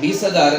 20,000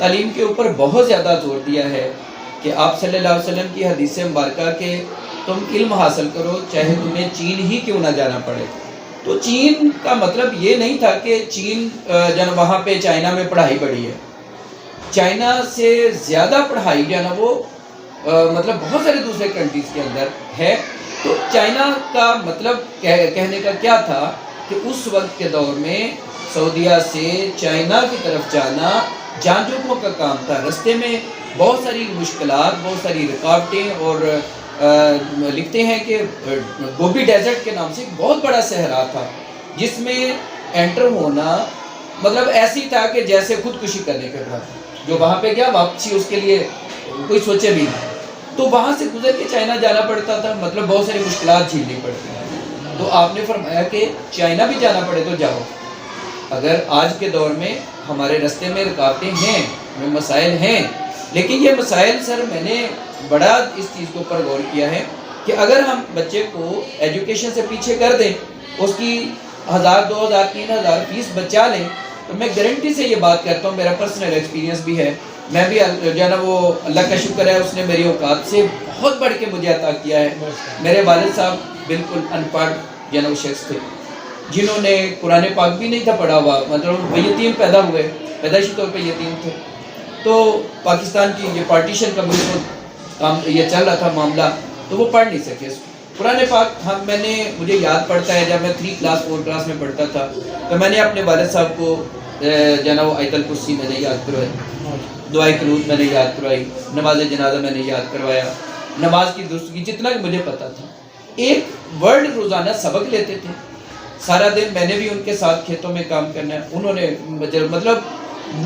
تعلیم کے اوپر بہت زیادہ زور دیا ہے کہ آپ صلی اللہ علیہ وسلم کی حدیث مبارکہ کہ تم علم حاصل کرو چاہے تمہیں چین ہی کیوں نہ جانا پڑے. تو چین کا مطلب یہ نہیں تھا کہ چین جن وہاں پہ چائنا میں پڑھائی بڑھی ہے. چائنا سے زیادہ پڑھائی جو ہے نا وہ مطلب بہت سارے دوسرے کنٹریز کے اندر ہے. تو چائنا کا مطلب کہنے کا کیا تھا کہ اس وقت کے دور میں سعودیہ سے چائنا کی طرف جانا جان جوکھوں کا کام تھا. رستے میں بہت ساری مشکلات، بہت ساری رکاوٹیں، اور لکھتے ہیں کہ گوبی ڈیزرٹ کے نام سے ایک بہت بڑا صحرا تھا جس میں انٹر ہونا مطلب ایسی تھا کہ جیسے خودکشی کرنے کا ڈر تھا. جو وہاں پہ گیا واپسی اس کے لیے کوئی سوچے بھی نہیں. تو وہاں سے گزر کے چائنا جانا پڑتا تھا، مطلب بہت ساری مشکلات جھیلنی پڑتی ہیں. تو آپ نے فرمایا کہ چائنا بھی جانا پڑے تو جاؤ. اگر آج کے دور میں ہمارے رستے میں رکاوٹیں ہیں، مسائل ہیں، لیکن یہ مسائل سر میں نے بڑا اس چیز کے اوپر غور کیا ہے کہ اگر ہم بچے کو ایجوکیشن سے پیچھے کر دیں، اس کی 1000 2000 3000 فیس بچا لیں، تو میں گارنٹی سے یہ بات کرتا ہوں، میرا پرسنل ایکسپیرینس بھی ہے. میں بھی جو ہے نا وہ اللہ کا شکر ہے اس نے میری اوقات سے بہت بڑھ کے مجھے عطا کیا ہے. میرے والد صاحب بالکل ان پڑھ جو ہے نا وہ شخص تھے جنہوں نے قرآن پاک بھی نہیں تھا پڑھا ہوا، مطلب وہ یتیم پیدا ہوئے، پیدائشی طور پہ یتیم تھے. تو پاکستان کی یہ پارٹیشن کا بالکل کام یہ چل رہا تھا معاملہ، تو وہ پڑھ نہیں سکے قرآن پاک. مجھے یاد پڑتا ہے جب میں 3 کلاس 4 کلاس میں پڑھتا تھا تو میں نے اپنے والد صاحب کو جو ہے نا وہ آیت الکرسی میں نے یاد کروائی، دعائے قنوت میں نے یاد کروائی، نماز جنازہ میں نے یاد کروایا، نماز کی درستگی جتنا کہ مجھے پتا تھا. ایک ورڈ روزانہ سبق لیتے تھے. سارا دن میں نے بھی ان کے ساتھ کھیتوں میں کام کرنا ہے. انہوں نے مطلب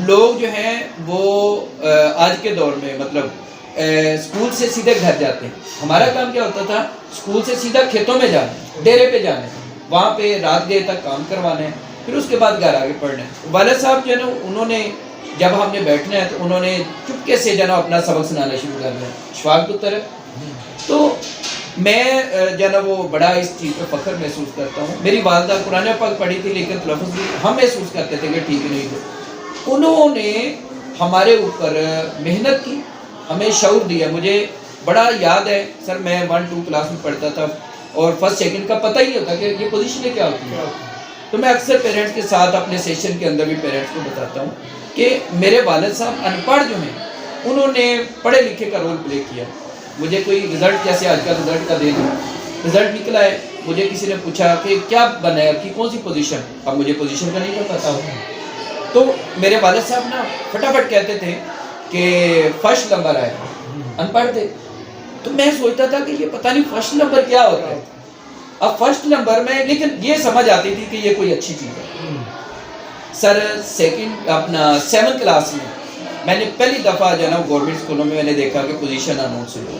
لوگ جو ہیں وہ آج کے دور میں مطلب اسکول سے سیدھے گھر جاتے ہیں. ہمارا کام کیا ہوتا تھا؟ اسکول سے سیدھا کھیتوں میں جانا ہے، ڈیرے پہ جانا ہے، وہاں پہ رات دیر تک کام کروانا ہے، پھر اس کے بعد گھر آگے پڑھنا ہے. والد صاحب جو ہے نا انہوں نے جب ہم نے بیٹھنا ہے تو انہوں نے چپکے سے جو ہے نا اپنا سبق سنانا شروع کر دیا شفاق کی طرح. تو میں جو ہے نا وہ بڑا اس چیز پہ فخر محسوس کرتا ہوں. میری والدہ قرآن پاک پڑھی تھی لیکن تلفظ بھی ہم محسوس کرتے تھے کہ ٹھیک نہیں تھے. انہوں نے ہمارے اوپر محنت کی، ہمیں شعور دیا. مجھے بڑا یاد ہے سر، میں 1-2 کلاس میں پڑھتا تھا اور فرسٹ سیکنڈ کا پتہ ہی نہیں ہوتا کہ یہ پوزیشنیں کیا ہوتی ہیں. تو میں اکثر پیرنٹس کے ساتھ اپنے سیشن کے اندر بھی پیرنٹس کو بتاتا ہوں کہ میرے والد صاحب ان پڑھ جو ہیں انہوں نے پڑھے لکھے کا رول پلے کیا. مجھے کوئی رزلٹ جیسے آج کا رزلٹ کا دن رزلٹ نکلا ہے، مجھے کسی نے پوچھا کہ کیا بنا ہے، کہ کون سی پوزیشن، اب مجھے پوزیشن کا نہیں پتا ہوتا. تو میرے والد صاحب نا فٹافٹ کہتے تھے کہ فرسٹ نمبر آئے، ان پڑھ تھے. تو میں سوچتا تھا کہ یہ پتہ نہیں فرسٹ نمبر کیا ہوتا ہے. اب فرسٹ نمبر میں لیکن یہ سمجھ آتی تھی کہ یہ کوئی اچھی چیز ہے. سر سیکنڈ اپنا 7 کلاس میں نے پہلی دفعہ جو ہے نا گورنمنٹ اسکولوں میں نے دیکھا کہ پوزیشن اناؤنس ہوئی.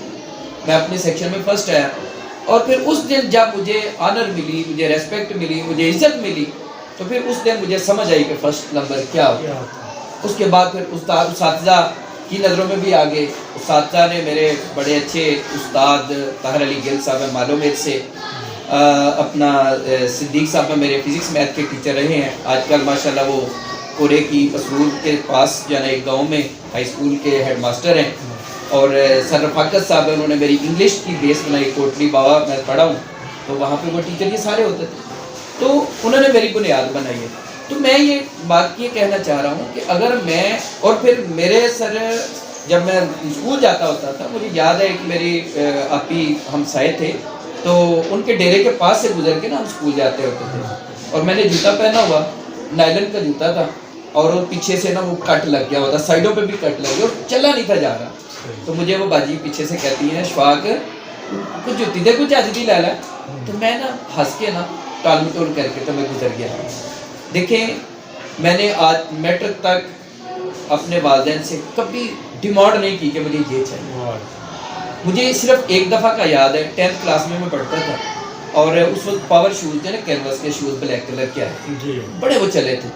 میں اپنے سیکشن میں فرسٹ آیا، اور پھر اس دن جب مجھے آنر ملی، مجھے ریسپیکٹ ملی، مجھے عزت ملی، تو پھر اس دن مجھے سمجھ آئی کہ فرسٹ نمبر کیا ہوتا ہے. اس کے بعد پھر اساتذہ کی نظروں میں بھی آگے. اساتذہ نے میرے بڑے اچھے استاد طاہر علی گل صاحب معلومیت سے، اپنا صدیق صاحب میرے فزکس میتھ کے ٹیچر رہے ہیں. آج کل ماشاءاللہ وہ کورے کی مسرور کے پاس جو ہے ایک گاؤں میں ہائی اسکول کے ہیڈ ماسٹر ہیں. اور سر رفاقت صاحب انہوں نے میری انگلش کی بیس بنائی. کوٹلی بابا میں پڑھا ہوں تو وہاں پہ وہ ٹیچر یہ سارے ہوتے تھے، تو انہوں نے میری بنیاد بنائی ہے. تو میں یہ بات یہ کہنا چاہ رہا ہوں کہ اگر میں، اور پھر میرے سر جب میں اسکول جاتا ہوتا تھا، مجھے یاد ہے کہ میری آپی ہمسائے تھے تو ان کے ڈیرے کے پاس سے گزر کے نا ہم اسکول جاتے ہوتے تھے. اور میں نے جوتا پہنا ہوا، نائلن کا جوتا تھا، اور وہ پیچھے سے نا وہ کٹ لگ گیا ہوتا، سائڈوں پہ بھی کٹ لگ گیا اور چلا نہیں تھا جا رہا. تو مجھے وہ باجی پیچھے سے کہتی ہیں شفاق کچھ جوتی دے کچھ اج دی لے لا. تو میں نا ہنس کے نا ٹال مٹول کر کے تو میں گزر گیا. دیکھیں میں نے آج میٹرک تک اپنے والدین سے کبھی ڈیمانڈ نہیں کی کہ مجھے یہ چاہیے. مجھے صرف ایک دفعہ کا یاد ہے، 10th کلاس میں پڑھتا تھا، اور اس وقت پاور شوز تھے نا، کینوس کے شوز بلیک کلر کے آئے، بڑے وہ چلے تھے.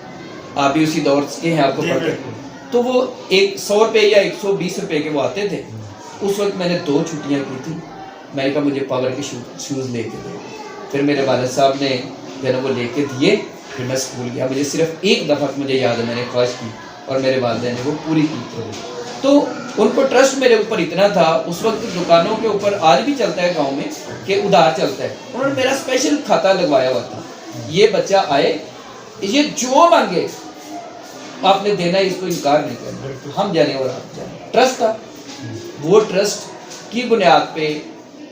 آپ بھی اسی دور کے ہیں، آپ کو پتہ ہے. تو وہ 100 روپے یا 120 روپے کے وہ آتے تھے. اس وقت میں نے 2 چھٹیاں کی تھی. میں نے کہا مجھے پاور کے شوز لے کے دے. پھر میرے والد صاحب نے جو ہے نا وہ لے کے دیے. پھر میں اسکول گیا. مجھے صرف ایک دفعہ مجھے یاد ہے میں نے خواہش کی اور میرے والدین نے وہ پوری کی. تو ان کو ٹرسٹ میرے اوپر اتنا تھا. اس وقت دکانوں کے اوپر آج بھی چلتا ہے گاؤں میں کہ ادھار چلتا ہے. انہوں نے میرا اسپیشل کھاتا لگوایا ہوا تھا. یہ بچہ آئے, یہ جو مانگے آپ نے دینا, اس کو انکار نہیں کرنا, ہم جانے اور آپ جانے. ٹرسٹ تھا. وہ ٹرسٹ کی بنیاد پہ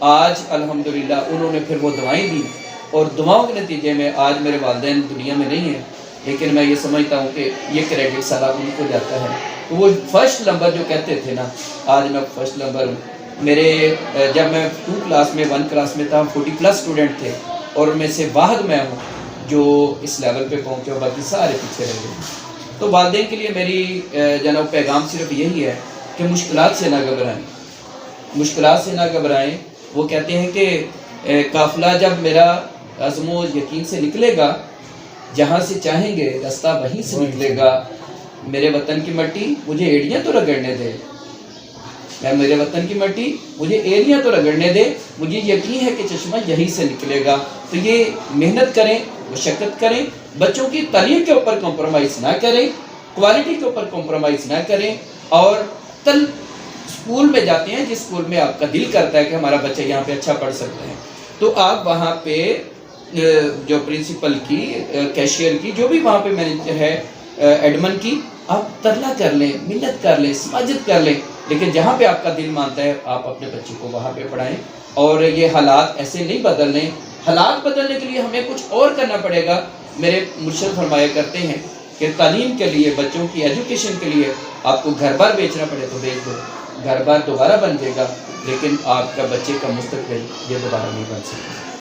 آج الحمدللہ انہوں نے پھر وہ دعائیں دی, اور دعاؤں کے نتیجے میں آج میرے والدین دنیا میں نہیں ہیں, لیکن میں یہ سمجھتا ہوں کہ یہ کریڈٹ سارا ان کو جاتا ہے. وہ فرسٹ نمبر جو کہتے تھے نا, آج میں فرسٹ نمبر ہوں. میرے جب میں 2 کلاس میں 1 کلاس میں تھا, 40+ اسٹوڈنٹ تھے, اور ان میں سے واحد میں ہوں جو اس لیول پہ پہنچے, اور باقی سارے پیچھے رہ گئے. تو والدین کے لیے میری جناب پیغام صرف یہی ہے کہ مشکلات سے نہ گھبرائیں, مشکلات سے نہ گھبرائیں. وہ کہتے ہیں کہ قافلہ جب میرا عزم و یقین سے نکلے گا, جہاں سے چاہیں گے راستہ وہیں سے نکلے گا. میرے وطن کی مٹی مجھے ایڑیاں تو رگڑنے دے, میرے وطن کی مٹی مجھے ایڑیاں تو رگڑنے دے, مجھے یقین ہے کہ چشمہ یہیں سے نکلے گا. تو یہ محنت کریں, مشقت کریں, بچوں کی تعلیم کے اوپر کمپرومائز نہ کریں, کوالٹی کے اوپر کمپرومائز نہ کریں. اور اسکول میں جاتے ہیں جس اسکول میں آپ کا دل کرتا ہے کہ ہمارا بچہ یہاں پہ اچھا پڑھ سکتا ہے, تو آپ وہاں پہ جو پرنسپل کی, کیشیئر کی, جو بھی وہاں پہ مینیجر ہے, ایڈمن کی, آپ ترلا کر لیں, منت کر لیں, سماجت کر لیں, لیکن جہاں پہ آپ کا دل مانتا ہے آپ اپنے بچے کو وہاں پہ پڑھائیں. اور یہ حالات ایسے نہیں بدلنے, حالات بدلنے کے لیے ہمیں کچھ اور کرنا پڑے گا. میرے مرشد فرمایا کرتے ہیں کہ تعلیم کے لیے, بچوں کی ایجوکیشن کے لیے آپ کو گھر بار بیچنا پڑے تو بیچ دو, گھر بار دوبارہ بن جائے گا, لیکن آپ کا بچے کا مستقبل یہ دوبارہ نہیں بن سکتا.